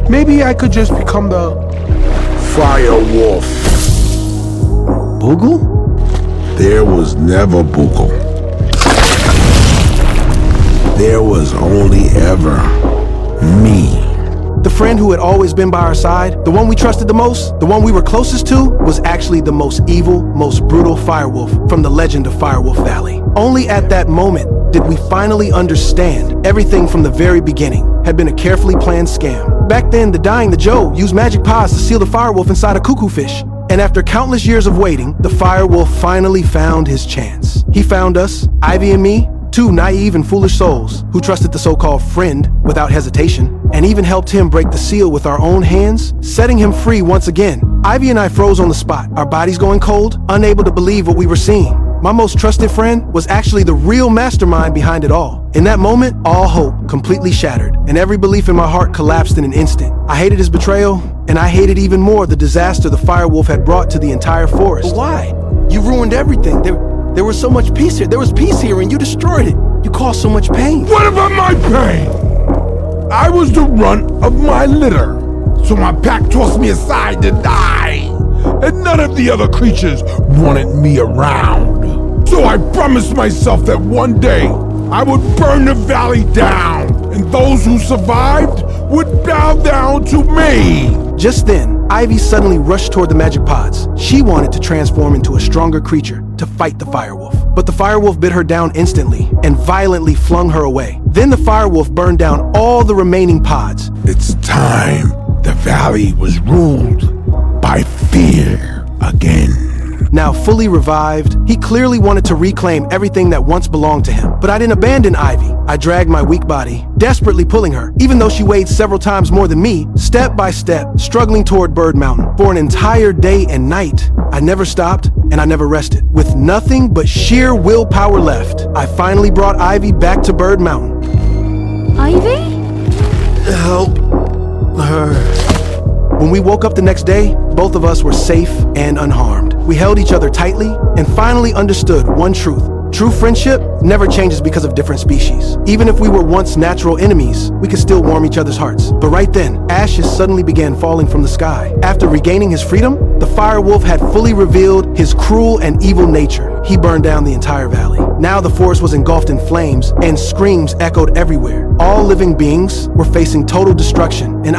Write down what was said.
Maybe I could just become the Fire Wolf. Boogle? There was never Boogle. There was only ever me. The friend who had always been by our side, the one we trusted the most, the one we were closest to, was actually the most evil, most brutal firewolf from the legend of Firewolf Valley. Only at that moment did we finally understand everything from the very beginning had been a carefully planned scam. Back then, the Joe used magic pods to seal the firewolf inside a cuckoo fish. And after countless years of waiting, the firewolf finally found his chance. He found us, Ivy and me, two naive and foolish souls who trusted the so-called friend without hesitation, and even helped him break the seal with our own hands, setting him free once again. Ivy and I froze on the spot, our bodies going cold, unable to believe what we were seeing. My most trusted friend was actually the real mastermind behind it all. In that moment, all hope completely shattered, and every belief in my heart collapsed in an instant. I hated his betrayal, and I hated even more the disaster the firewolf had brought to the entire forest. But why? You ruined everything. There was so much peace here. There was peace here, and you destroyed it. You caused so much pain. What about my pain? I was the runt of my litter, so my pack tossed me aside to die. And none of the other creatures wanted me around. So I promised myself that one day I would burn the valley down, and those who survived would bow down to me. Just then, Ivy suddenly rushed toward the magic pods. She wanted to transform into a stronger creature to fight the firewolf. But the firewolf bit her down instantly and violently flung her away. Then the firewolf burned down all the remaining pods. It's time the valley was ruled by fear again. Now fully revived, he clearly wanted to reclaim everything that once belonged to him. But I didn't abandon Ivy. I dragged my weak body, desperately pulling her, even though she weighed several times more than me, step by step, struggling toward Bird Mountain. For an entire day and night, I never stopped and I never rested. With nothing but sheer willpower left, I finally brought Ivy back to Bird Mountain. Ivy? Help her. When we woke up the next day, both of us were safe and unharmed. We held each other tightly and finally understood one truth. True friendship never changes because of different species. Even if we were once natural enemies, we could still warm each other's hearts. But right then, ashes suddenly began falling from the sky. After regaining his freedom, the firewolf had fully revealed his cruel and evil nature. He burned down the entire valley. Now the forest was engulfed in flames and screams echoed everywhere. All living beings were facing total destruction, and